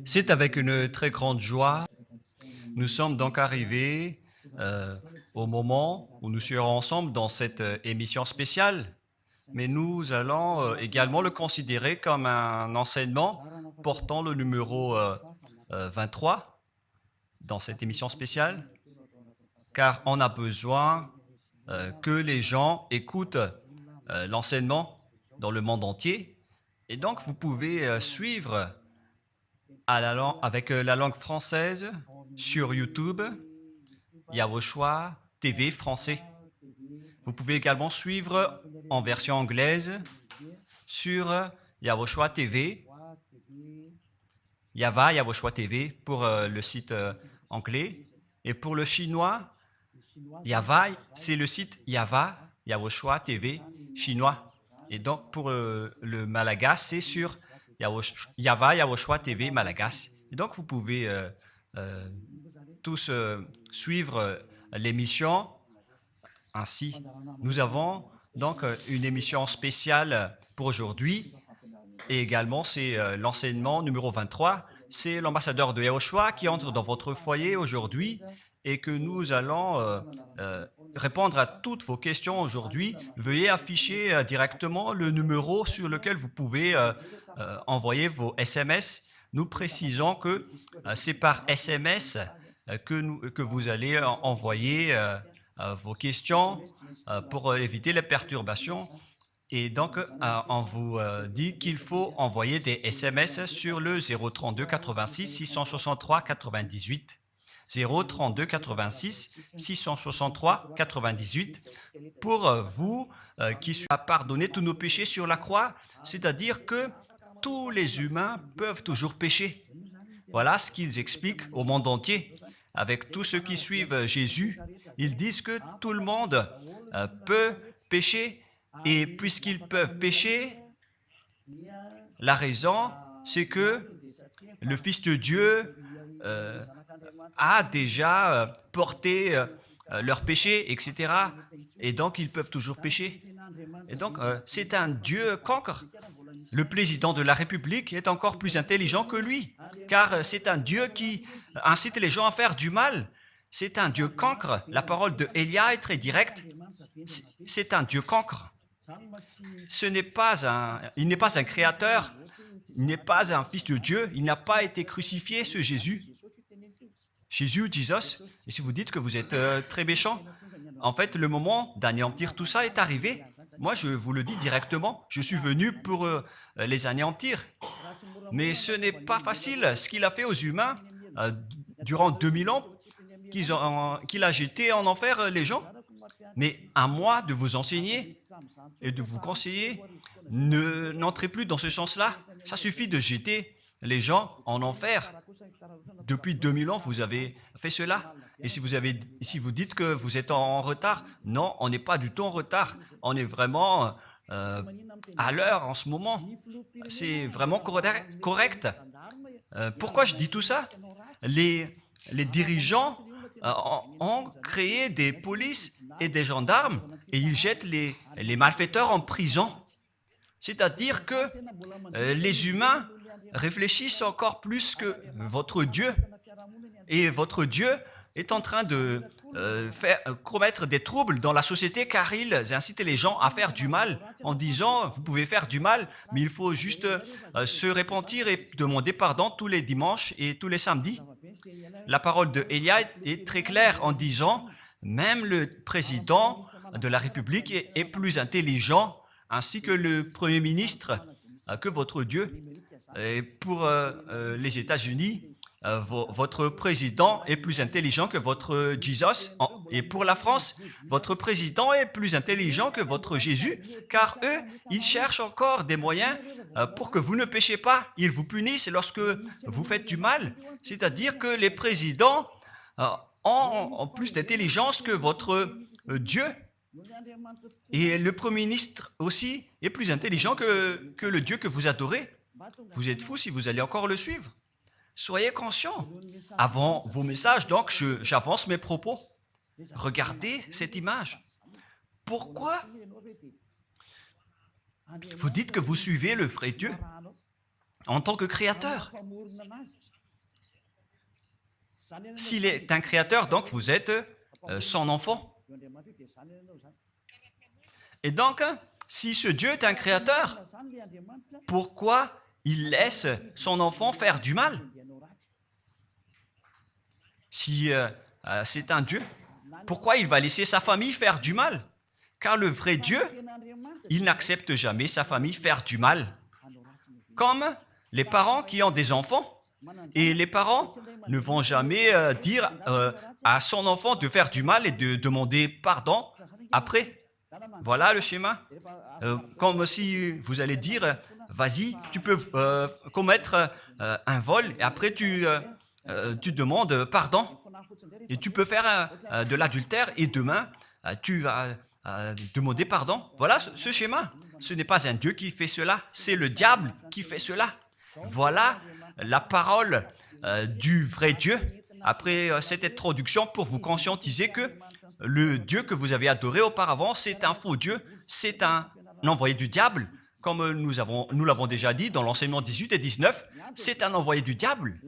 C'est avec une très grande joie. Nous sommes donc arrivés au moment où nous serons ensemble dans cette émission spéciale, mais nous allons également le considérer comme un enseignement portant le numéro 23 dans cette émission spéciale, car on a besoin que les gens écoutent l'enseignement dans le monde entier. Et donc, vous pouvez suivre avec la langue française sur YouTube, Yawoshua TV français. Vous pouvez également suivre en version anglaise sur Yawoshua TV, Yawoshua TV pour le site anglais. Et pour le chinois, c'est le site Yawoshua TV chinois. Et donc pour le malagas, c'est sur Yawoshua TV malagas. Et donc vous pouvez tous suivre l'émission ainsi. Nous avons donc une émission spéciale pour aujourd'hui et également c'est l'enseignement numéro 23. C'est l'ambassadeur de Yawoshua qui entre dans votre foyer aujourd'hui et que nous allons répondre à toutes vos questions aujourd'hui. Veuillez afficher directement le numéro sur lequel vous pouvez envoyer vos SMS. Nous précisons que c'est par SMS que vous allez envoyer vos questions pour éviter les perturbations. Et donc, on vous dit qu'il faut envoyer des SMS sur le 032 86 663 98. 032 86 663 98 pour vous qui sont pardonner tous nos péchés sur la croix, c'est-à-dire que tous les humains peuvent toujours pécher. Voilà ce qu'ils expliquent au monde entier. Avec tous ceux qui suivent Jésus, ils disent que tout le monde peut pécher et puisqu'ils peuvent pécher, la raison, c'est que le Fils de Dieu a déjà porté leurs péchés, etc. Et donc, ils peuvent toujours pécher. Et donc, c'est un Dieu cancre. Le président de la République est encore plus intelligent que lui, car c'est un Dieu qui incite les gens à faire du mal. C'est un Dieu cancre. La parole de Élia est très directe. C'est un Dieu cancre. Il n'est pas un créateur, il n'est pas un fils de Dieu, il n'a pas été crucifié, ce Jésus. Jesus, et si vous dites que vous êtes très méchant, en fait, le moment d'anéantir tout ça est arrivé. Moi, je vous le dis directement, je suis venu pour les anéantir. Mais ce n'est pas facile ce qu'il a fait aux humains durant 2000 ans, qu'il a jeté en enfer les gens. Mais à moi de vous enseigner et de vous conseiller, n'entrez plus dans ce sens-là. Ça suffit de jeter les gens en enfer. Depuis 2000 ans, vous avez fait cela. Et si vous dites que vous êtes en retard, non, on n'est pas du tout en retard. On est vraiment à l'heure en ce moment. C'est vraiment correct. Pourquoi je dis tout ça? Les dirigeants ont créé des polices et des gendarmes et ils jettent les malfaiteurs en prison. C'est-à-dire que les humains réfléchissent encore plus que votre Dieu. Et votre Dieu est en train de commettre des troubles dans la société car ils incitent les gens à faire du mal en disant vous pouvez faire du mal mais il faut juste se repentir et demander pardon tous les dimanches et tous les samedis. La parole de Élia est très claire en disant même le président de la République est plus intelligent ainsi que le Premier ministre que votre Dieu. Et pour les États-Unis, votre président est plus intelligent que votre Jesus. Et pour la France, votre président est plus intelligent que votre Jésus, car eux, ils cherchent encore des moyens pour que vous ne péchiez pas. Ils vous punissent lorsque vous faites du mal. C'est-à-dire que les présidents ont plus d'intelligence que votre Dieu. Et le Premier ministre aussi est plus intelligent que le Dieu que vous adorez. Vous êtes fous si vous allez encore le suivre. Soyez conscients. Avant vos messages, donc, j'avance mes propos. Regardez cette image. Pourquoi vous dites que vous suivez le vrai Dieu? en tant que créateur. S'il est un créateur, donc vous êtes son enfant. Et donc, si ce Dieu est un créateur, pourquoi il laisse son enfant faire du mal? Si c'est un Dieu, pourquoi il va laisser sa famille faire du mal? Car le vrai Dieu, il n'accepte jamais sa famille faire du mal. Comme les parents qui ont des enfants. Et les parents ne vont jamais dire à son enfant de faire du mal et de demander pardon après. Voilà le schéma. Comme si vous allez dire, vas-y, tu peux commettre un vol et après tu demandes pardon. Et tu peux faire de l'adultère et demain, tu vas demander pardon. Voilà ce schéma. Ce n'est pas un Dieu qui fait cela, c'est le diable qui fait cela. Voilà la parole du vrai Dieu. Après cette introduction, pour vous conscientiser que le Dieu que vous avez adoré auparavant, c'est un faux Dieu, c'est un envoyé du diable. Comme nous l'avons déjà dit dans l'enseignement 18 et 19, c'est un envoyé du diable.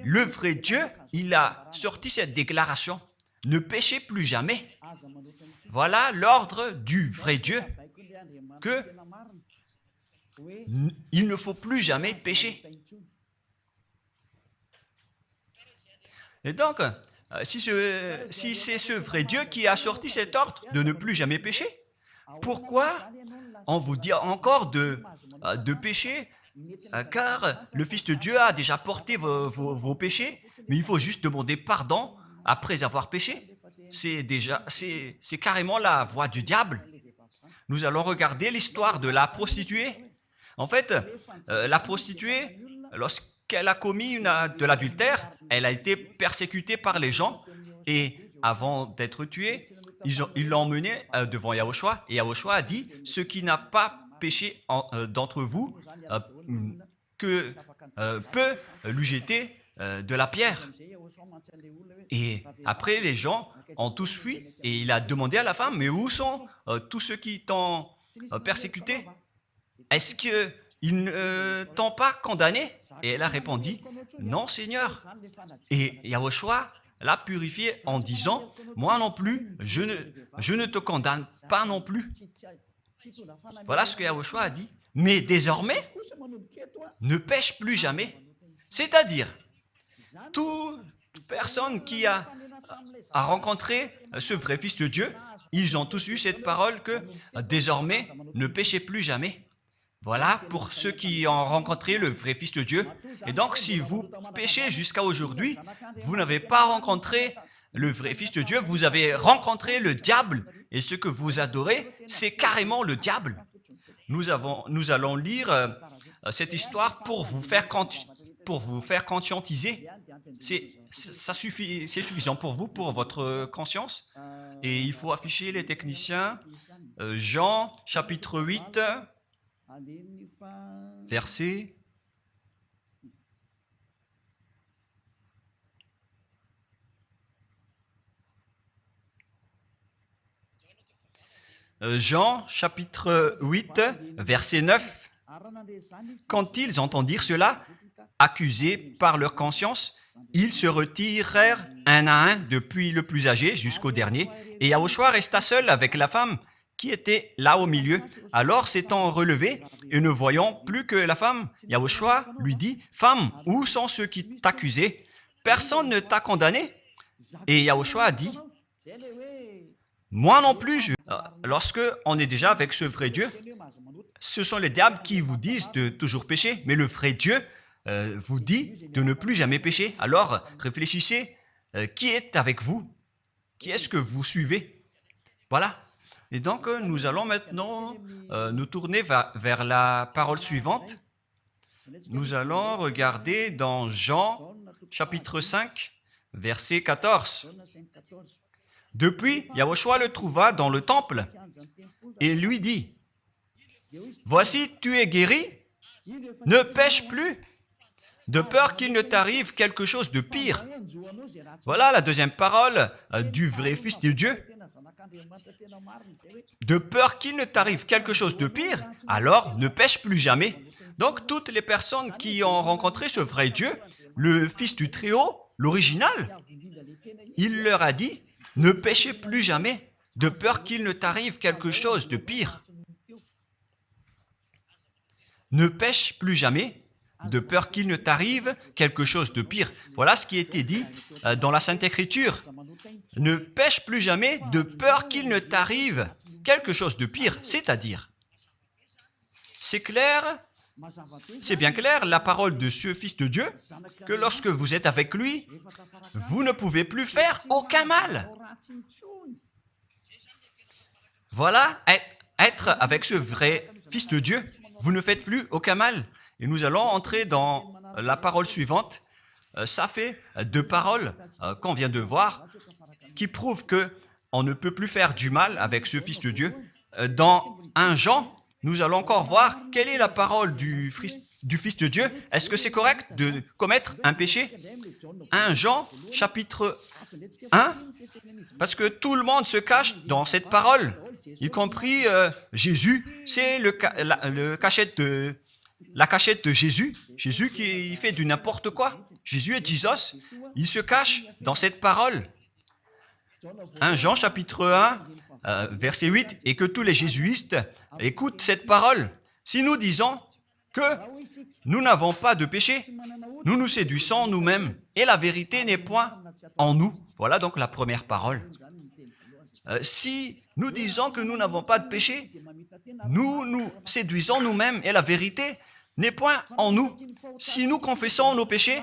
Le vrai Dieu, il a sorti cette déclaration. Ne péchez plus jamais. Voilà l'ordre du vrai Dieu, que il ne faut plus jamais pécher. Et donc, si c'est ce vrai Dieu qui a sorti cet ordre de ne plus jamais pécher, pourquoi on vous dit encore de pécher? Car le Fils de Dieu a déjà porté vos péchés, mais il faut juste demander pardon après avoir péché. C'est carrément la voie du diable. Nous allons regarder l'histoire de la prostituée. En fait, la prostituée, lorsqu'elle a commis de l'adultère, elle a été persécutée par les gens et avant d'être tuée, ils l'ont emmenée devant Yahushua et Yahushua a dit « Ce qui n'a pas péché d'entre vous peut lui jeter de la pierre. » Et après, les gens ont tous fui et il a demandé à la femme « Mais où sont tous ceux qui t'ont persécuté? Est-ce qu'ils ne t'ont pas condamné ?» Et elle a répondu « Non, Seigneur. » Et Yahushua l'a purifié en disant « Moi non plus, je ne te condamne pas non plus. » Voilà ce que Yahushua a dit. Mais désormais, ne pêche plus jamais. C'est-à-dire, toute personne qui a rencontré ce vrai Fils de Dieu, ils ont tous eu cette parole que désormais, ne péchez plus jamais. Voilà pour ceux qui ont rencontré le vrai Fils de Dieu. Et donc, si vous péchez jusqu'à aujourd'hui, vous n'avez pas rencontré le vrai Fils de Dieu, vous avez rencontré le diable. Et ce que vous adorez, c'est carrément le diable. Nous allons lire cette histoire pour vous faire conscientiser. C'est suffisant pour vous, pour votre conscience. Et il faut afficher les techniciens. Jean, chapitre 8, verset... Jean, chapitre 8, verset 9. Quand ils entendirent cela, accusés par leur conscience, ils se retirèrent un à un depuis le plus âgé jusqu'au dernier, et Yahushua resta seul avec la femme qui était là au milieu. Alors s'étant relevé et ne voyant plus que la femme, Yahushua lui dit, « Femme, où sont ceux qui t'accusaient? Personne ne t'a condamné ?» Et Yahushua a dit, « Moi non plus. » Lorsque on est déjà avec ce vrai Dieu, ce sont les diables qui vous disent de toujours pécher, mais le vrai Dieu vous dit de ne plus jamais pécher. Alors, réfléchissez, qui est avec vous? Qui est-ce que vous suivez? Voilà. Et donc, nous allons maintenant nous tourner vers la parole suivante. Nous allons regarder dans Jean, chapitre 5, verset 14. Depuis, Yahushua le trouva dans le temple et lui dit, « Voici, tu es guéri, ne pêche plus, de peur qu'il ne t'arrive quelque chose de pire. » Voilà la deuxième parole du vrai Fils de Dieu. de peur qu'il ne t'arrive quelque chose de pire, alors ne pêche plus jamais. Donc, toutes les personnes qui ont rencontré ce vrai Dieu, le Fils du Très-Haut, l'original, il leur a dit, ne péchez plus jamais, de peur qu'il ne t'arrive quelque chose de pire. Ne pêche plus jamais, de peur qu'il ne t'arrive quelque chose de pire. Voilà ce qui a été dit dans la Sainte Écriture. Ne pêche plus jamais, de peur qu'il ne t'arrive quelque chose de pire. C'est-à-dire, c'est clair, c'est bien clair, la parole de ce Fils de Dieu, que lorsque vous êtes avec lui, vous ne pouvez plus faire aucun mal. Voilà, être avec ce vrai Fils de Dieu, vous ne faites plus aucun mal. Et nous allons entrer dans la parole suivante. Ça fait deux paroles qu'on vient de voir qui prouvent qu'on ne peut plus faire du mal avec ce Fils de Dieu. Dans 1 Jean, nous allons encore voir quelle est la parole du Fils de Dieu. Est-ce que c'est correct de commettre un péché? 1 Jean, chapitre 1, parce que tout le monde se cache dans cette parole, y compris Jésus. C'est la cachette de Jésus. Jésus qui fait du n'importe quoi. Jésus est Jesus. Il se cache dans cette parole. 1 Jean chapitre 1, verset 8, et que tous les jésuites écoutent cette parole. Si nous disons que nous n'avons pas de péché, nous nous séduisons nous-mêmes, et la vérité n'est point en nous. Voilà donc la première parole. Si nous disons que nous n'avons pas de péché, nous nous séduisons nous-mêmes, et la vérité n'est point en nous. Si nous confessons nos péchés,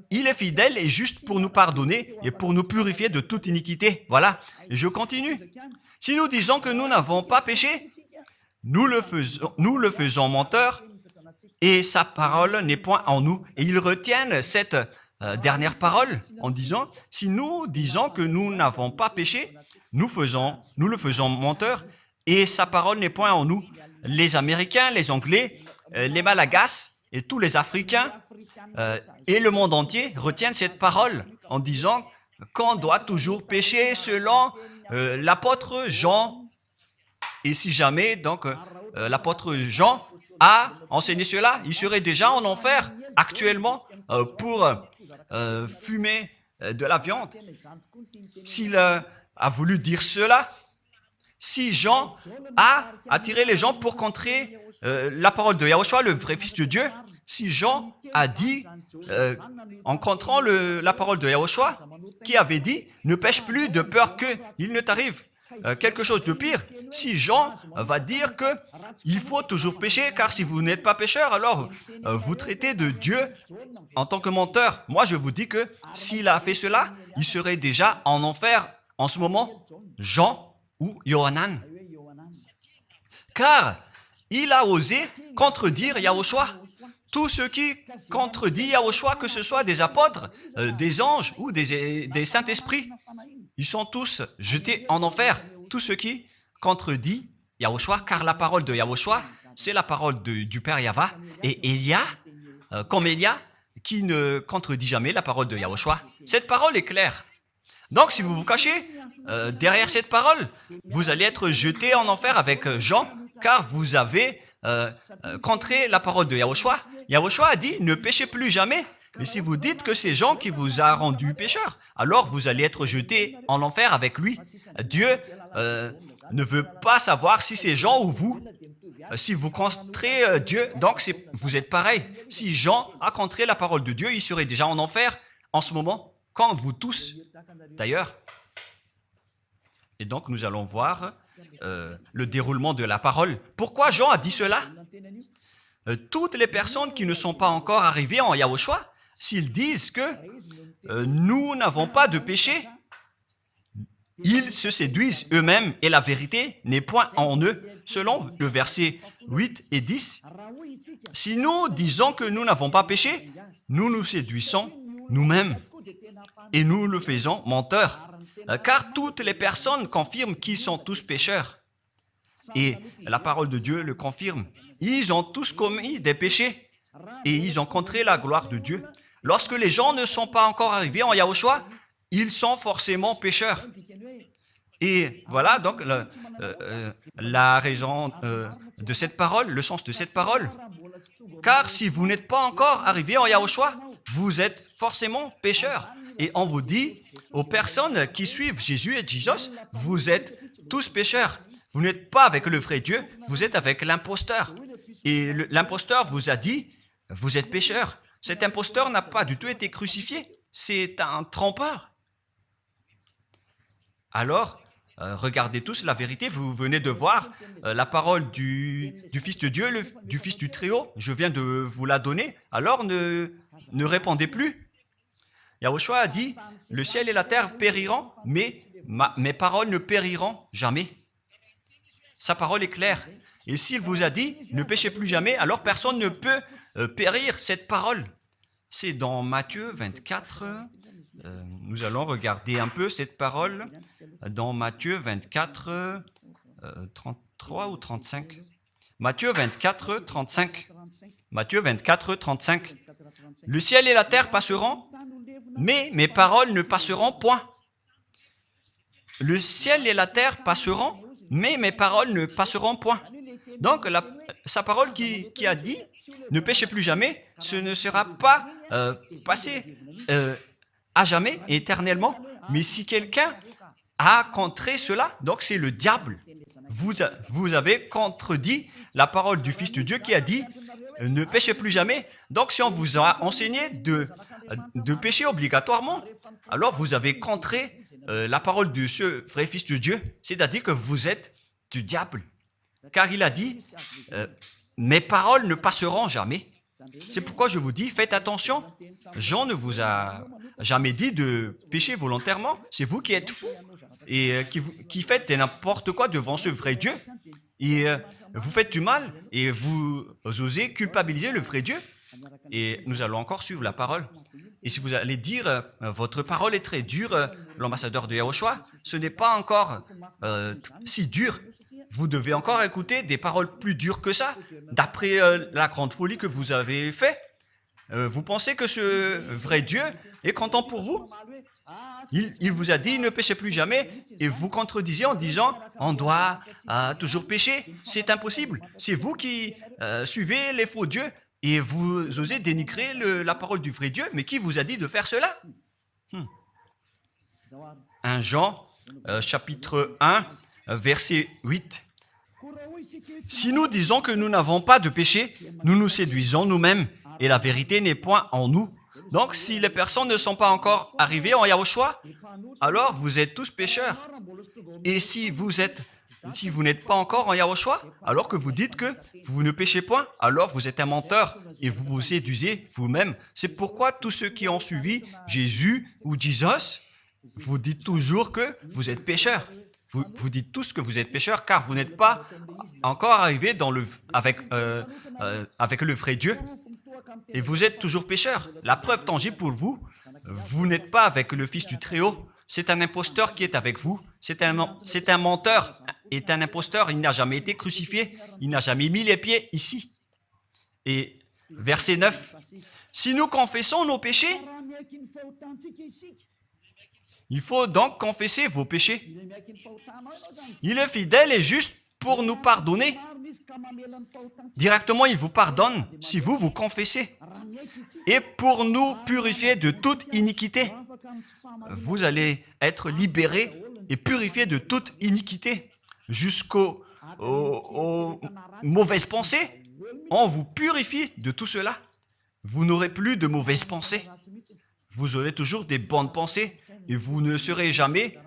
il est fidèle et juste pour nous pardonner et pour nous purifier de toute iniquité. Voilà, et je continue. Si nous disons que nous n'avons pas péché, nous le faisons menteur et sa parole n'est point en nous. Et ils retiennent cette dernière parole en disant, si nous disons que nous n'avons pas péché, nous le faisons menteur et sa parole n'est point en nous. Les Américains, les Anglais, les Malagasy et tous les Africains et le monde entier retiennent cette parole en disant qu'on doit toujours pécher selon l'apôtre Jean. Et si jamais donc l'apôtre Jean a enseigné cela, il serait déjà en enfer actuellement pour fumer de la viande. S'il a voulu dire cela, si Jean a attiré les gens pour contrer la parole de Yahushua, le vrai Fils de Dieu, si Jean a dit, en contrant la parole de Yahushua, qui avait dit, ne pêche plus de peur qu'il ne t'arrive quelque chose de pire, si Jean va dire qu'il faut toujours pécher, car si vous n'êtes pas pécheur, alors vous traitez de Dieu en tant que menteur. Moi, je vous dis que s'il a fait cela, il serait déjà en enfer en ce moment, Jean ou Yohanan. Car il a osé contredire Yahushua. Tous ceux qui contredisent Yahushua, que ce soit des apôtres, des anges ou des saints-esprits, ils sont tous jetés en enfer. Tous ceux qui contredisent Yahushua, car la parole de Yahushua, c'est la parole du Père Yahva. Et Élia, comme Élia, qui ne contredit jamais la parole de Yahushua. Cette parole est claire. Donc, si vous vous cachez derrière cette parole, vous allez être jeté en enfer avec Jean, car vous avez contré la parole de Yahushua. Yahushua a dit, ne péchez plus jamais. Et si vous dites que c'est Jean qui vous a rendu pécheur, alors vous allez être jeté en enfer avec lui. Dieu ne veut pas savoir si c'est Jean ou vous. Si vous contrez Dieu, donc vous êtes pareil. Si Jean a contré la parole de Dieu, il serait déjà en enfer en ce moment, comme vous tous d'ailleurs. Et donc nous allons voir le déroulement de la parole. Pourquoi Jean a dit cela? Toutes les personnes qui ne sont pas encore arrivées en Yahushua, s'ils disent que nous n'avons pas de péché, ils se séduisent eux-mêmes et la vérité n'est point en eux. Selon le verset 8 et 10, si nous disons que nous n'avons pas péché, nous nous séduisons nous-mêmes et nous le faisons menteur. Car toutes les personnes confirment qu'ils sont tous pécheurs. Et la parole de Dieu le confirme. Ils ont tous commis des péchés et ils ont contré la gloire de Dieu. Lorsque les gens ne sont pas encore arrivés en Yahushua, ils sont forcément pécheurs. Et voilà donc la raison de cette parole, le sens de cette parole. Car si vous n'êtes pas encore arrivé en Yahushua, vous êtes forcément pécheur. Et on vous dit aux personnes qui suivent Jésus et Jesus, vous êtes tous pécheurs. Vous n'êtes pas avec le vrai Dieu, vous êtes avec l'imposteur. Et l'imposteur vous a dit, vous êtes pécheur. Cet imposteur n'a pas du tout été crucifié. C'est un trompeur. Alors, regardez tous la vérité. Vous venez de voir la parole du Fils de Dieu, du Fils du Très-Haut. Je viens de vous la donner. Alors, ne répondez plus. Yahushua a dit, le ciel et la terre périront, mais mes paroles ne périront jamais. Sa parole est claire. Et s'il vous a dit, ne péchez plus jamais, alors personne ne peut périr cette parole. C'est dans Matthieu 24. Nous allons regarder un peu cette parole dans Matthieu 24, 33 ou 35. Matthieu 24, 35. Matthieu 24, 35. Le ciel et la terre passeront, mais mes paroles ne passeront point. Le ciel et la terre passeront, mais mes paroles ne passeront point. Donc, sa parole qui a dit, ne péchez plus jamais, ce ne sera pas passé à jamais, éternellement. Mais si quelqu'un a contré cela, donc c'est le diable. Vous avez contredit la parole du Fils de Dieu qui a dit, ne péchez plus jamais. Donc, si on vous a enseigné de pécher obligatoirement, alors vous avez contré la parole de ce vrai Fils de Dieu, c'est-à-dire que vous êtes du diable. Car il a dit, mes paroles ne passeront jamais. C'est pourquoi je vous dis, faites attention. Jean ne vous a jamais dit de pécher volontairement. C'est vous qui êtes fous et qui faites n'importe quoi devant ce vrai Dieu. Et vous faites du mal et vous osez culpabiliser le vrai Dieu. Et nous allons encore suivre la parole. Et si vous allez dire, votre parole est très dure, l'ambassadeur de Yahushua, ce n'est pas encore si dur. Vous devez encore écouter des paroles plus dures que ça, d'après la grande folie que vous avez fait. Vous pensez que ce vrai Dieu est content pour vous? Il vous a dit, ne péchez plus jamais, et vous contredisez en disant, on doit toujours pécher. C'est impossible. C'est vous qui suivez les faux dieux, et vous osez dénigrer la parole du vrai Dieu. Mais qui vous a dit de faire cela? 1 Jean, chapitre 1, verset 8. Si nous disons que nous n'avons pas de péché, nous nous séduisons nous-mêmes, et la vérité n'est point en nous. Donc, si les personnes ne sont pas encore arrivées en Yahushua, alors vous êtes tous pécheurs. Et si vous n'êtes pas encore en Yahushua, alors que vous dites que vous ne péchez point, alors vous êtes un menteur et vous vous séduisez vous-même. C'est pourquoi tous ceux qui ont suivi Jésus ou Jesus, vous dites toujours que vous êtes pécheurs. Vous dites tous que vous êtes pécheurs car vous n'êtes pas encore arrivés avec le vrai Dieu. Et vous êtes toujours pécheurs. La preuve tangible pour vous, vous n'êtes pas avec le Fils du Très-Haut. C'est un imposteur qui est avec vous. C'est un menteur. Est un imposteur. Il n'a jamais été crucifié. Il n'a jamais mis les pieds ici. Et verset 9. Si nous confessons nos péchés, il faut donc confesser vos péchés. Il est fidèle et juste pour nous pardonner. Directement, il vous pardonne si vous confessez. Et pour nous purifier de toute iniquité. Vous allez être libérés et purifiés de toute iniquité. Jusqu'aux mauvaises pensées. On vous purifie de tout cela. Vous n'aurez plus de mauvaises pensées. Vous aurez toujours des bonnes pensées et vous ne serez jamais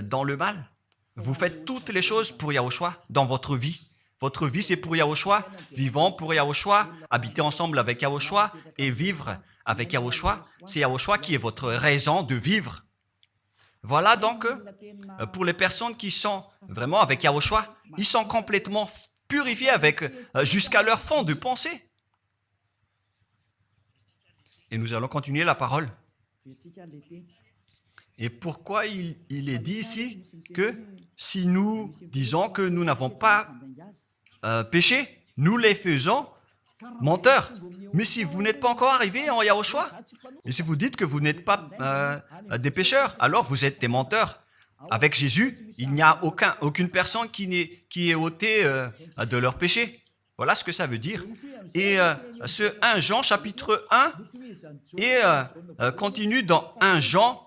dans le mal. Vous faites toutes les choses pour Yahushua dans votre vie. Votre vie, c'est pour Yahushua. Vivons pour Yahushua, habiter ensemble avec Yahushua et vivre avec Yahushua. C'est Yahushua qui est votre raison de vivre. Voilà donc, pour les personnes qui sont vraiment avec Yahushua, ils sont complètement purifiés jusqu'à leur fond de pensée. Et nous allons continuer la parole. Et pourquoi il est dit ici que si nous disons que nous n'avons pas péché, nous les faisons menteurs. Mais si vous n'êtes pas encore arrivé en Yahushua, et si vous dites que vous n'êtes pas des pécheurs, alors vous êtes des menteurs. avec Jésus, il n'y a aucune personne qui est ôtée de leur péché. Voilà ce que ça veut dire. Et ce 1 Jean chapitre 1 et continue dans 1 Jean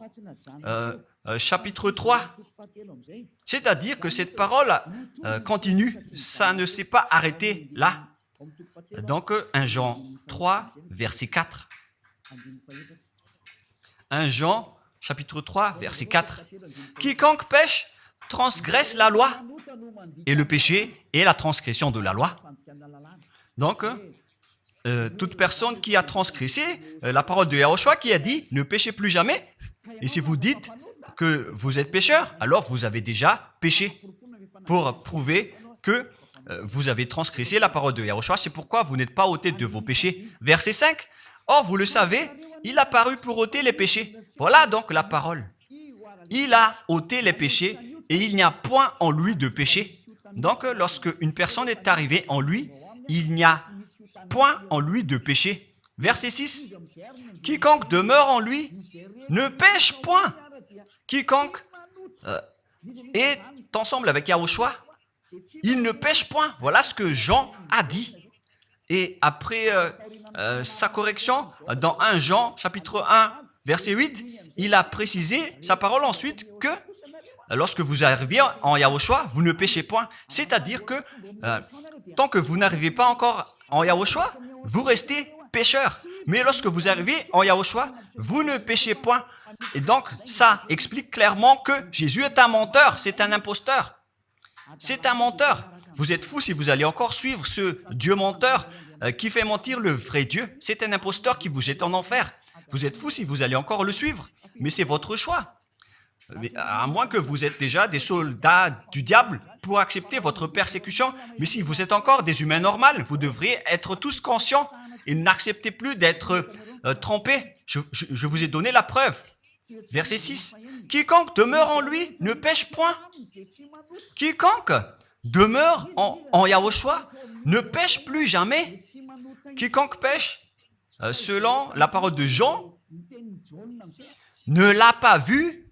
chapitre 3. C'est-à-dire que cette parole continue, ça ne s'est pas arrêté là. Donc 1 Jean 3, verset 4. 1 Jean chapitre 3, verset 4. Quiconque pêche transgresse la loi, et le péché est la transgression de la loi. Donc, toute personne qui a transgressé la parole de Yahushua qui a dit « ne péchez plus jamais ». Et si vous dites que vous êtes pécheur, alors vous avez déjà péché pour prouver que vous avez transgressé la parole de Yahushua. C'est pourquoi vous n'êtes pas ôté de vos péchés. Verset 5. Or, vous le savez, il a paru pour ôter les péchés. Voilà donc la parole. Il a ôté les péchés et il n'y a point en lui de péché. Donc, lorsque une personne est arrivée en lui, il n'y a point en lui de péché. Verset 6. Quiconque demeure en lui ne pêche point. Quiconque est ensemble avec Yahushua, il ne pêche point. Voilà ce que Jean a dit. Et après sa correction, dans 1 Jean, chapitre 1, verset 8, il a précisé sa parole ensuite que lorsque vous arrivez en Yahushua, vous ne péchez point. C'est-à-dire que tant que vous n'arrivez pas encore en Yahushua, vous restez pécheur. Mais lorsque vous arrivez en Yahushua, vous ne péchez point. Et donc, ça explique clairement que Jésus est un menteur, c'est un imposteur. C'est un menteur. Vous êtes fous si vous allez encore suivre ce Dieu menteur qui fait mentir le vrai Dieu. C'est un imposteur qui vous jette en enfer. Vous êtes fous si vous allez encore le suivre. Mais c'est votre choix. Mais à moins que vous êtes déjà des soldats du diable pour accepter votre persécution. Mais si vous êtes encore des humains normaux, vous devriez être tous conscients et n'acceptez plus d'être trompés. Je vous ai donné la preuve. Verset 6. Quiconque demeure en lui ne pêche point. Quiconque demeure en Yahushua ne pêche plus jamais. Quiconque pêche, selon la parole de Jean, ne l'a pas vu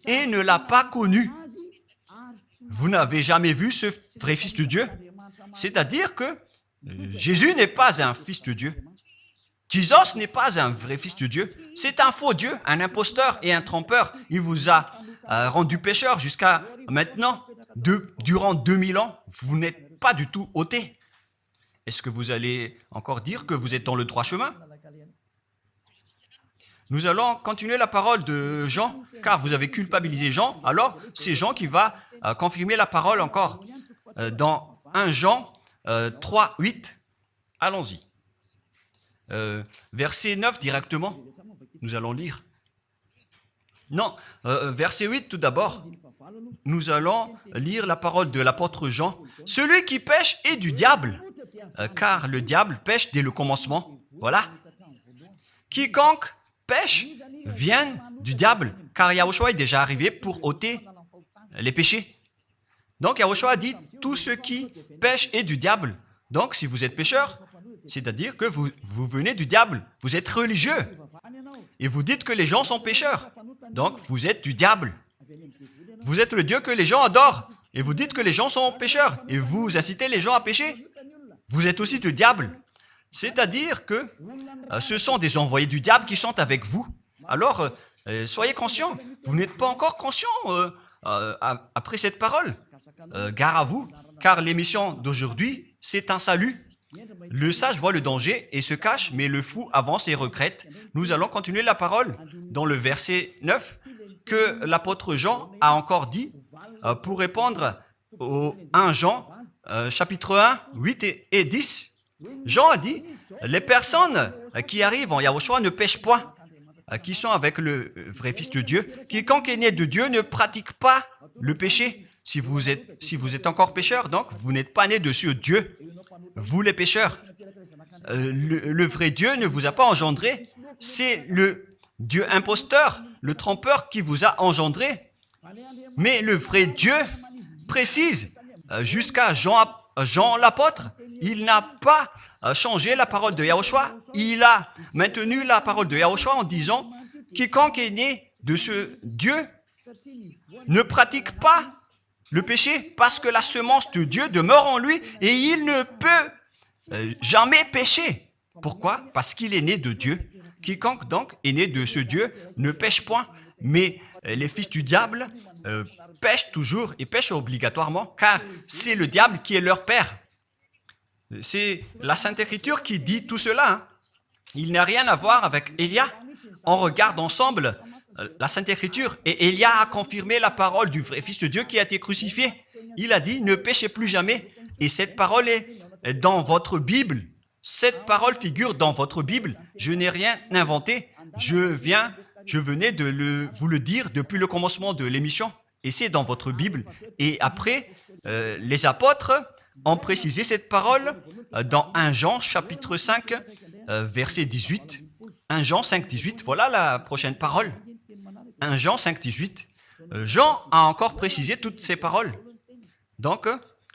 et ne l'a pas connu. Vous n'avez jamais vu ce vrai Fils de Dieu. C'est-à-dire que Jésus n'est pas un Fils de Dieu. Jésus n'est pas un vrai Fils de Dieu. C'est un faux Dieu, un imposteur et un trompeur. Il vous a rendu pécheur jusqu'à maintenant. Durant 2000 ans, vous n'êtes pas du tout ôté. Est-ce que vous allez encore dire que vous êtes dans le droit chemin? Nous allons continuer la parole de Jean, car vous avez culpabilisé Jean. Alors, c'est Jean qui va confirmer la parole encore. Dans 1 Jean 3, 8, allons-y. Verset 9 directement, nous allons lire. Non, verset 8 tout d'abord. Nous allons lire la parole de l'apôtre Jean. Celui qui pêche est du diable, car le diable pêche dès le commencement. Voilà. Quiconque pêche vient du diable, car Yahushua est déjà arrivé pour ôter les péchés. Donc Yahushua a dit, tout ce qui pêche est du diable. Donc si vous êtes pécheur, c'est-à-dire que vous venez du diable, vous êtes religieux, et vous dites que les gens sont pécheurs. Donc vous êtes du diable. Vous êtes le Dieu que les gens adorent, et vous dites que les gens sont pécheurs, et vous incitez les gens à pécher. Vous êtes aussi du diable. C'est-à-dire que ce sont des envoyés du diable qui sont avec vous. Alors, soyez conscients. Vous n'êtes pas encore conscients après cette parole. Gare à vous, car l'émission d'aujourd'hui, c'est un salut. Le sage voit le danger et se cache, mais le fou avance et regrette. Nous allons continuer la parole dans le verset 9 que l'apôtre Jean a encore dit pour répondre au 1 Jean, chapitre 1, 8 et 10. Jean a dit, les personnes qui arrivent en Yahushua ne pêchent point, qui sont avec le vrai Fils de Dieu. Quiconque est né de Dieu ne pratique pas le péché. Si vous êtes encore pécheur, donc vous n'êtes pas né de ce Dieu. Vous les pécheurs. Le vrai Dieu ne vous a pas engendré. C'est le Dieu imposteur, le trompeur qui vous a engendré. Mais le vrai Dieu précise, jusqu'à Jean l'apôtre, il n'a pas changé la parole de Yahushua. Il a maintenu la parole de Yahushua en disant, quiconque est né de ce Dieu ne pratique pas le péché parce que la semence de Dieu demeure en lui et il ne peut jamais pécher. Pourquoi? Parce qu'il est né de Dieu. Quiconque donc est né de ce Dieu ne pêche point. Mais les fils du diable pêchent toujours et pêchent obligatoirement car c'est le diable qui est leur père. C'est la Sainte Écriture qui dit tout cela. Hein. Il n'a rien à voir avec Élia. On regarde ensemble la Sainte Écriture et Élia a confirmé la parole du vrai Fils de Dieu qui a été crucifié. Il a dit, ne péchez plus jamais. Et cette parole est dans votre Bible. Cette parole figure dans votre Bible. Je n'ai rien inventé. Je venais de vous le dire depuis le commencement de l'émission. Et c'est dans votre Bible. Et après, les apôtres ont précisé cette parole dans 1 Jean chapitre 5, verset 18. 1 Jean 5, 18, voilà la prochaine parole. 1 Jean 5, 18. Jean a encore précisé toutes ces paroles. Donc,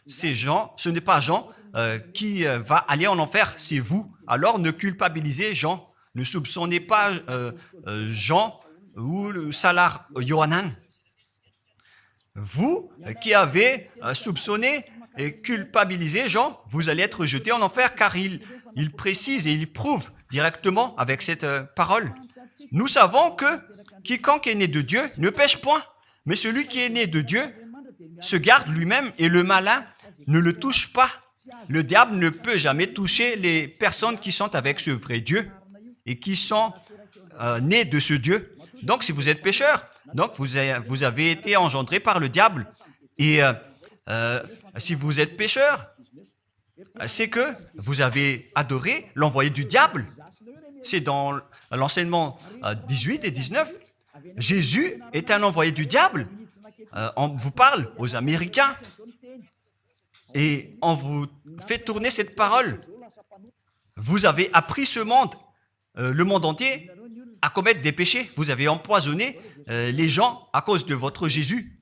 c'est Jean, ce n'est pas Jean qui va aller en enfer, c'est vous. Alors, ne culpabilisez Jean. Ne soupçonnez pas Jean ou le Salar Yohanan. Vous qui avez soupçonné et culpabilisé Jean, vous allez être jeté en enfer car il précise et il prouve directement avec cette parole. Nous savons que quiconque est né de Dieu ne pêche point, mais celui qui est né de Dieu se garde lui-même et le malin ne le touche pas. Le diable ne peut jamais toucher les personnes qui sont avec ce vrai Dieu et qui sont nées de ce Dieu. Donc, si vous êtes pécheur, donc vous avez été engendré par le diable. Et si vous êtes pécheur, c'est que vous avez adoré l'envoyé du diable. C'est dans l'enseignement 18 et 19. Jésus est un envoyé du diable. On vous parle aux Américains et on vous fait tourner cette parole. Vous avez appris ce monde, le monde entier, à commettre des péchés. Vous avez empoisonné les gens à cause de votre Jésus.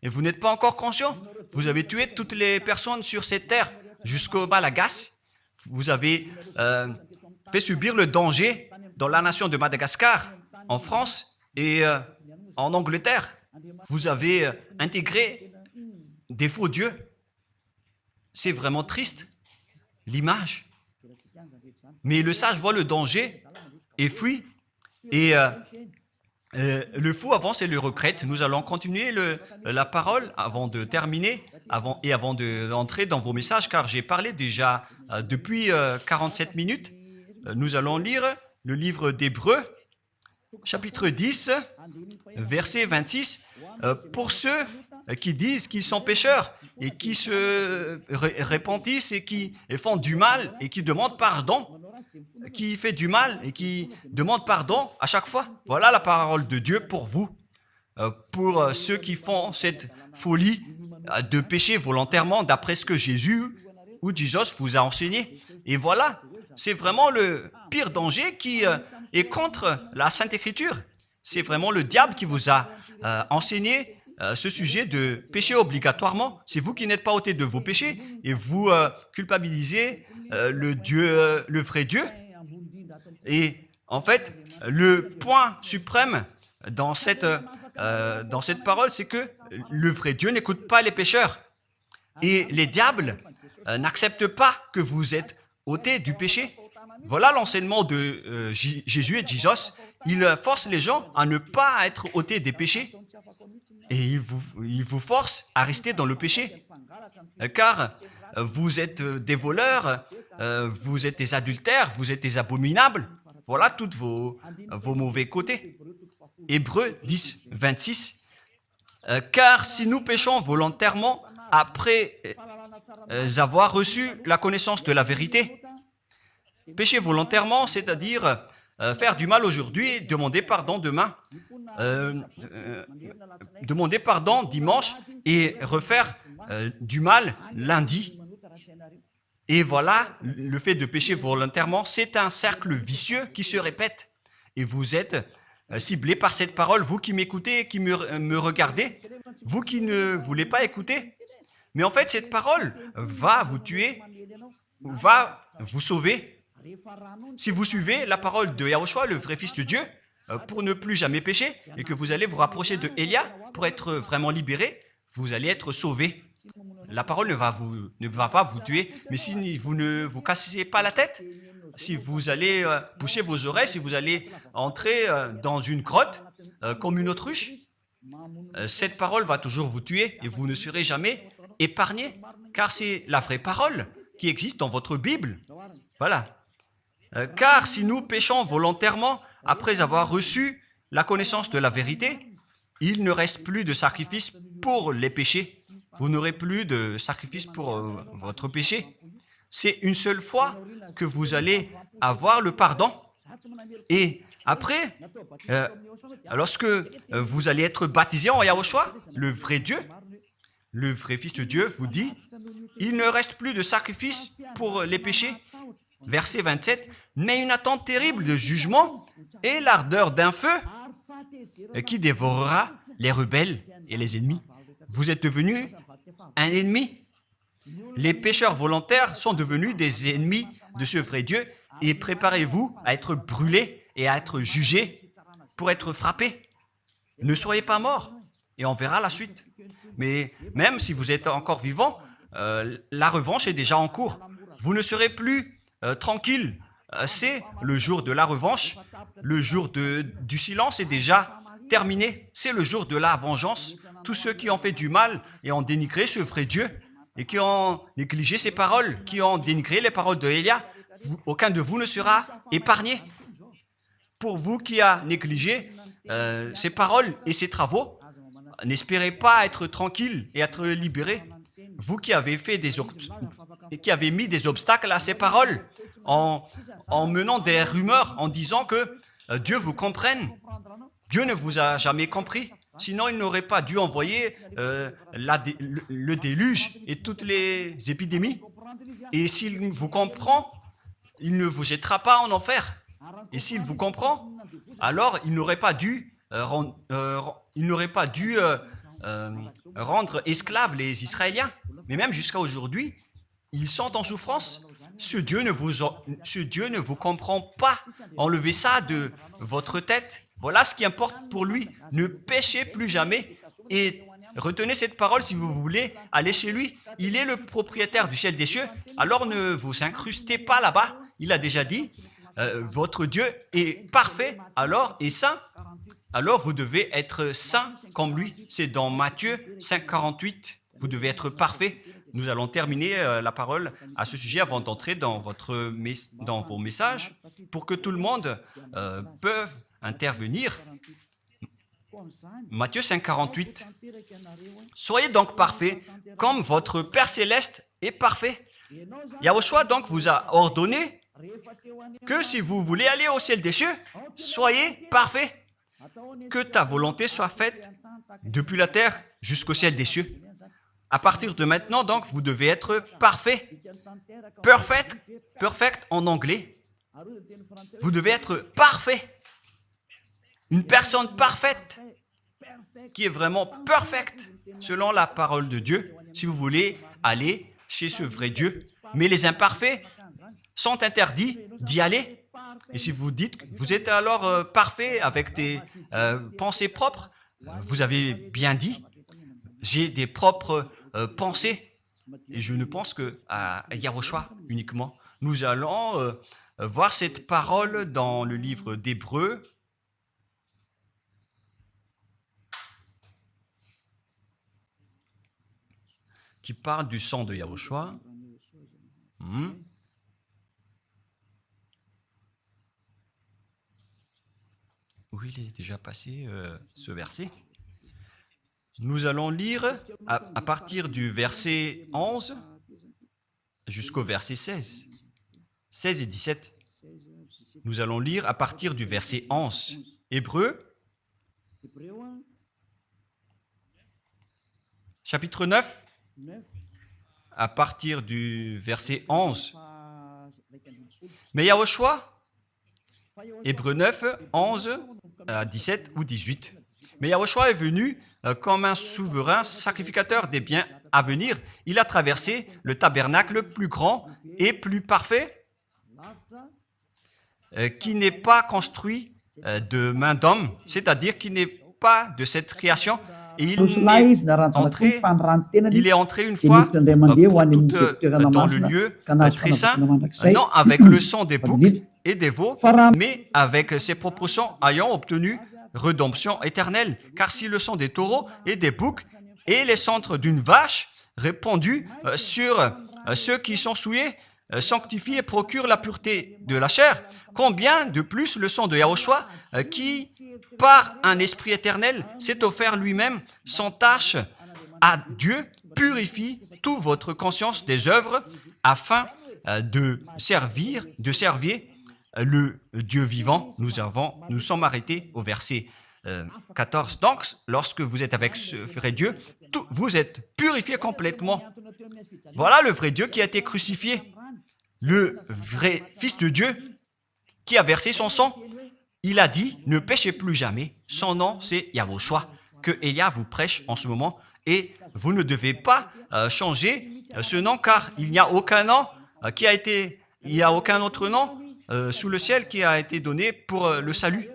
Et vous n'êtes pas encore conscient. Vous avez tué toutes les personnes sur cette terre jusqu'au Malagasy. Vous avez fait subir le danger dans la nation de Madagascar, en France et en Angleterre. Vous avez intégré des faux dieux. C'est vraiment triste, l'image. Mais le sage voit le danger et fuit. Et le fou avance et le regrette. Nous allons continuer la parole avant de terminer avant d'entrer dans vos messages, car j'ai parlé déjà depuis 47 minutes. Nous allons lire le livre d'Hébreux, chapitre 10, verset 26. Pour ceux qui disent qu'ils sont pécheurs et qui se repentissent et qui font du mal et qui demandent pardon, qui fait du mal et qui demande pardon à chaque fois. Voilà la parole de Dieu pour vous, pour ceux qui font cette folie de pécher volontairement d'après ce que Jésus ou Jesus vous a enseigné. Et voilà, c'est vraiment le pire danger qui est contre la Sainte Écriture. C'est vraiment le diable qui vous a enseigné ce sujet de péché obligatoirement. C'est vous qui n'êtes pas ôté de vos péchés et vous culpabilisez le vrai Dieu. Et en fait, le point suprême dans cette parole, c'est que le vrai Dieu n'écoute pas les pécheurs. Et les diables n'acceptent pas que vous êtes ôtés du péché. Voilà l'enseignement de Jésus et Jesus. Il force les gens à ne pas être ôtés des péchés. Et il vous force à rester dans le péché. Car vous êtes des voleurs, vous êtes des adultères, vous êtes des abominables. Voilà tous vos mauvais côtés. Hébreux 10, 26. Car si nous péchons volontairement après avoir reçu la connaissance de la vérité, pécher volontairement, c'est-à-dire faire du mal aujourd'hui, demander pardon demain, demander pardon dimanche et refaire du mal lundi. Et voilà, le fait de pécher volontairement, c'est un cercle vicieux qui se répète. Et vous êtes ciblé par cette parole, vous qui m'écoutez, qui me regardez, vous qui ne voulez pas écouter. Mais en fait, cette parole va vous tuer, va vous sauver. Si vous suivez la parole de Yahushua, le vrai Fils de Dieu, pour ne plus jamais pécher et que vous allez vous rapprocher de Élia pour être vraiment libéré, vous allez être sauvé. La parole ne va pas vous tuer, mais si vous ne vous cassez pas la tête, si vous allez boucher vos oreilles, si vous allez entrer dans une grotte comme une autruche, cette parole va toujours vous tuer et vous ne serez jamais épargné, car c'est la vraie parole qui existe dans votre Bible. Voilà. Car si nous péchons volontairement après avoir reçu la connaissance de la vérité, il ne reste plus de sacrifice pour les péchés. Vous n'aurez plus de sacrifice pour votre péché. C'est une seule fois que vous allez avoir le pardon. Et après, lorsque vous allez être baptisé en Yahushua, le vrai Dieu, le vrai Fils de Dieu vous dit, il ne reste plus de sacrifice pour les péchés. Verset 27, mais une attente terrible de jugement et l'ardeur d'un feu qui dévorera les rebelles et les ennemis. Vous êtes devenu un ennemi. Les pécheurs volontaires sont devenus des ennemis de ce vrai Dieu et préparez-vous à être brûlés et à être jugés pour être frappés. Ne soyez pas morts et on verra la suite. Mais même si vous êtes encore vivant, la revanche est déjà en cours. Vous ne serez plus tranquille. C'est le jour de la revanche. Le jour du silence est déjà terminé. C'est le jour de la vengeance. Tous ceux qui ont fait du mal et ont dénigré ce vrai Dieu et qui ont négligé ses paroles, qui ont dénigré les paroles de Élia, aucun de vous ne sera épargné. Pour vous qui avez négligé ses paroles et ses travaux, n'espérez pas être tranquille et être libéré. Vous qui avez mis des obstacles à ces paroles en menant des rumeurs, en disant que Dieu vous comprenne. Dieu ne vous a jamais compris. Sinon, il n'aurait pas dû envoyer le déluge et toutes les épidémies. Et s'il vous comprend, il ne vous jettera pas en enfer. Et s'il vous comprend, alors il n'aurait pas dû rendre esclaves les Israéliens. Mais même jusqu'à aujourd'hui, ils sont en souffrance. Ce Dieu ne vous comprend pas. Enlevez ça de votre tête. Voilà ce qui importe pour lui. Ne péchez plus jamais et retenez cette parole si vous voulez aller chez lui. Il est le propriétaire du ciel des cieux. Alors ne vous incrustez pas là-bas. Il a déjà dit, votre Dieu est parfait alors et saint. Alors vous devez être saint comme lui. C'est dans Matthieu 5,48. Vous devez être parfait. Nous allons terminer la parole à ce sujet avant d'entrer dans vos messages pour que tout le monde peut intervenir. Matthieu 5,48. Soyez donc parfaits comme votre Père Céleste est parfait. Yahushua donc vous a ordonné que si vous voulez aller au ciel des cieux, soyez parfaits. Que ta volonté soit faite depuis la terre jusqu'au ciel des cieux. À partir de maintenant, donc, vous devez être parfait. Perfect en anglais. Vous devez être parfait. Une personne parfaite qui est vraiment perfecte selon la parole de Dieu si vous voulez aller chez ce vrai Dieu. Mais les imparfaits sont interdits d'y aller. Et si vous dites que vous êtes alors parfait avec des pensées propres, vous avez bien dit, j'ai des propres pensées et je ne pense qu'à Yahushua uniquement. Nous allons voir cette parole dans le livre d'Hébreux. Qui parle du sang de Yahushua. Où il est déjà passé ce verset. Nous allons lire à partir du verset 11 jusqu'au verset 16. 16 et 17. Nous allons lire à partir du verset 11. Hébreux, chapitre 9, à partir du verset 11. Mais Yahushua, Hébreux 9, 11 à 17 ou 18. Mais Yahushua est venu comme un souverain sacrificateur des biens à venir. Il a traversé le tabernacle plus grand et plus parfait qui n'est pas construit de main d'homme, c'est-à-dire qu'il n'est pas de cette création et il est entré une fois pour toutes dans le lieu très saint, non avec le sang des boucs et des veaux, mais avec ses propres sangs ayant obtenu rédemption éternelle. Car si le sang des taureaux et des boucs et les cendres d'une vache répandus sur ceux qui sont souillés sanctifient et procurent la pureté de la chair, combien de plus le sang de Yahushua qui, par un esprit éternel, s'est offert lui-même sans tâche à Dieu, purifie toute votre conscience des œuvres afin de servir le Dieu vivant. Nous sommes arrêtés au verset 14. Donc, lorsque vous êtes avec ce vrai Dieu, vous êtes purifié complètement. Voilà le vrai Dieu qui a été crucifié, le vrai Fils de Dieu qui a versé son sang. Il a dit, ne péchez plus jamais. Son nom, c'est Yahushua, que Elia vous prêche en ce moment. Et vous ne devez pas changer ce nom, car il n'y a aucun nom il n'y a aucun autre nom sous le ciel qui a été donné pour le salut.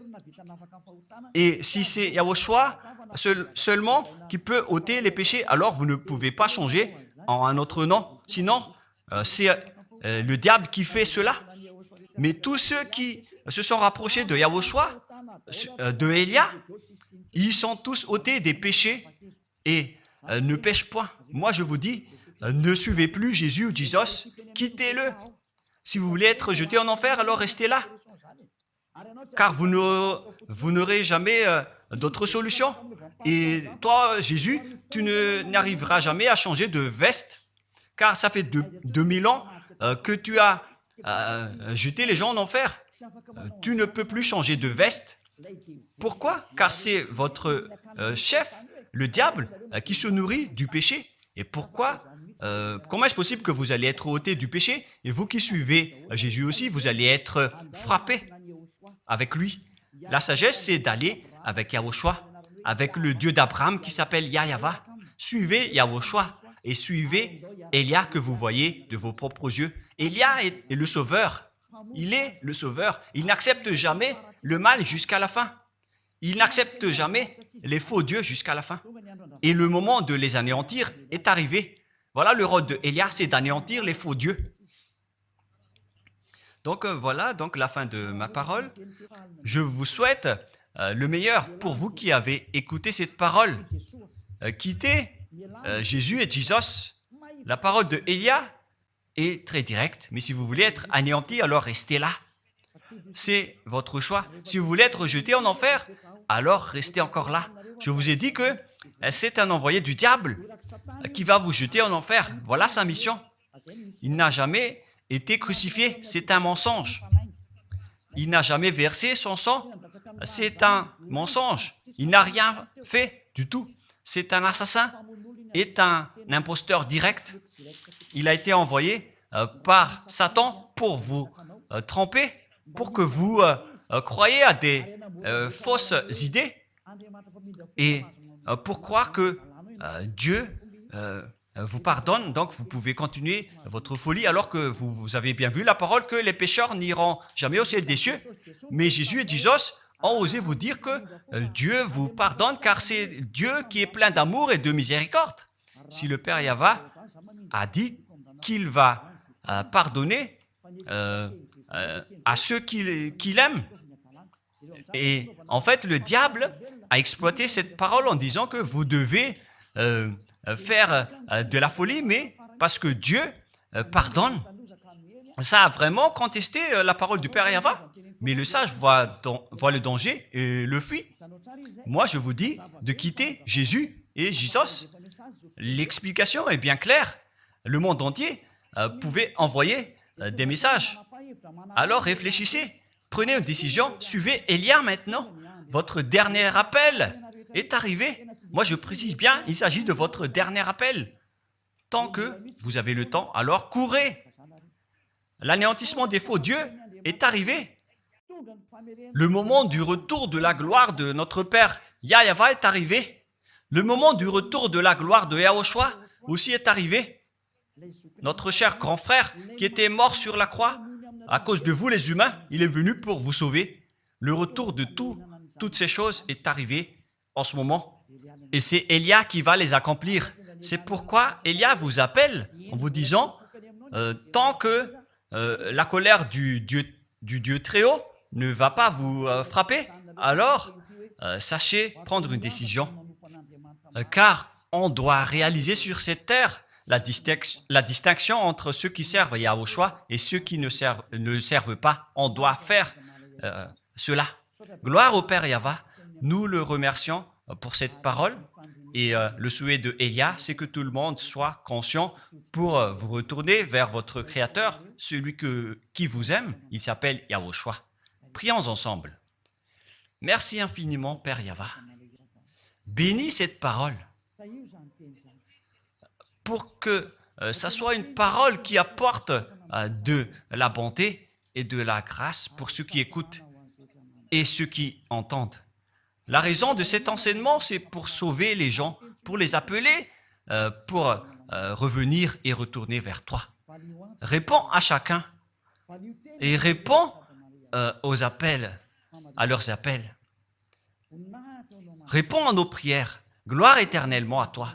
Et si c'est Yahushua seulement qui peut ôter les péchés, alors vous ne pouvez pas changer en un autre nom. Sinon, c'est le diable qui fait cela. Mais tous ceux qui se sont rapprochés de Yahushua, de Elia, ils sont tous ôtés des péchés et ne pêchent point. Moi, je vous dis, ne suivez plus Jésus ou Jesus, quittez-le. Si vous voulez être jeté en enfer, alors restez là. Car vous n'aurez jamais d'autre solution. Et toi, Jésus, tu n'arriveras jamais à changer de veste, car ça fait 2000 ans que tu as jeté les gens en enfer. Tu ne peux plus changer de veste. Pourquoi? Car c'est votre chef, le diable, qui se nourrit du péché. Et pourquoi? Comment est-ce possible que vous allez être ôté du péché? Et vous qui suivez Jésus aussi, vous allez être frappé avec lui. La sagesse, c'est d'aller avec Yahushua, avec le Dieu d'Abraham qui s'appelle Yahweh. Suivez Yahushua et suivez Elia que vous voyez de vos propres yeux. Elia est le sauveur. Il est le sauveur. Il n'accepte jamais le mal jusqu'à la fin. Il n'accepte jamais les faux dieux jusqu'à la fin. Et le moment de les anéantir est arrivé. Voilà le rôle de Elia, c'est d'anéantir les faux dieux. Donc voilà donc la fin de ma parole. Je vous souhaite le meilleur pour vous qui avez écouté cette parole. Quittez Jésus et Jesus. La parole de Elia est très directe, mais si vous voulez être anéanti, alors restez là. C'est votre choix. Si vous voulez être jeté en enfer, alors restez encore là. Je vous ai dit que c'est un envoyé du diable qui va vous jeter en enfer. Voilà sa mission. Il n'a jamais été crucifié. C'est un mensonge. Il n'a jamais versé son sang. C'est un mensonge. Il n'a rien fait du tout. C'est un assassin, est un imposteur direct. Il a été envoyé par Satan pour vous tromper, pour que vous croyiez à des fausses idées et pour croire que Dieu vous pardonne, donc vous pouvez continuer votre folie alors que vous avez bien vu la parole que les pécheurs n'iront jamais au ciel des cieux. Mais Jésus et Jesus ont osé vous dire que Dieu vous pardonne car c'est Dieu qui est plein d'amour et de miséricorde. Si le Père Yahweh a dit qu'il va pardonner à ceux qu'il aime. Et en fait, le diable a exploité cette parole en disant que vous devez faire de la folie, mais parce que Dieu pardonne. Ça a vraiment contesté la parole du Père Yahweh. Mais le sage voit le danger et le fuit. Moi, je vous dis de quitter Jésus et Jesus. L'explication est bien claire. Le monde entier pouvait envoyer des messages. Alors réfléchissez, prenez une décision, suivez Elia maintenant. Votre dernier appel est arrivé. Moi, je précise bien, il s'agit de votre dernier appel. Tant que vous avez le temps, alors courez. L'anéantissement des faux dieux est arrivé. Le moment du retour de la gloire de notre Père Yahweh est arrivé. Le moment du retour de la gloire de Yahushua aussi est arrivé. Notre cher grand frère qui était mort sur la croix, à cause de vous les humains, il est venu pour vous sauver. le retour de toutes ces choses est arrivé en ce moment. Et c'est Élia qui va les accomplir. C'est pourquoi Élia vous appelle en vous disant, tant que la colère du Dieu très haut ne va pas vous frapper, alors sachez prendre une décision. Car on doit réaliser sur cette terre la distinction entre ceux qui servent Yahushua et ceux qui ne servent pas. On doit faire cela. Gloire au Père Yahva. Nous le remercions pour cette parole. Et le souhait de Élia, c'est que tout le monde soit conscient pour vous retourner vers votre Créateur, celui qui vous aime. Il s'appelle Yahushua. Prions ensemble. Merci infiniment, Père Yahva. Bénis cette parole pour que ça soit une parole qui apporte de la bonté et de la grâce pour ceux qui écoutent et ceux qui entendent. La raison de cet enseignement, c'est pour sauver les gens, pour les appeler, pour revenir et retourner vers toi. Réponds à chacun et réponds aux appels, à leurs appels. Réponds à nos prières. Gloire éternellement à toi.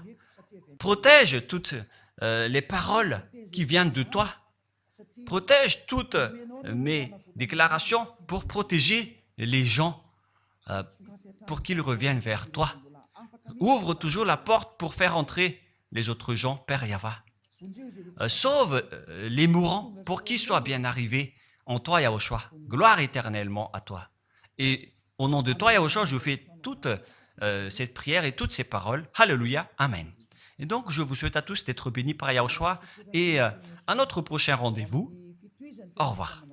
Protège toutes les paroles qui viennent de toi. Protège toutes mes déclarations pour protéger les gens, pour qu'ils reviennent vers toi. Ouvre toujours la porte pour faire entrer les autres gens, Père Yahva. Sauve les mourants pour qu'ils soient bien arrivés en toi, Yahushua. Gloire éternellement à toi. Et au nom de toi, Yahushua, je fais toute cette prière et toutes ces paroles. Alléluia. Amen. Et donc, je vous souhaite à tous d'être bénis par Yahushua et à notre prochain rendez-vous. Au revoir.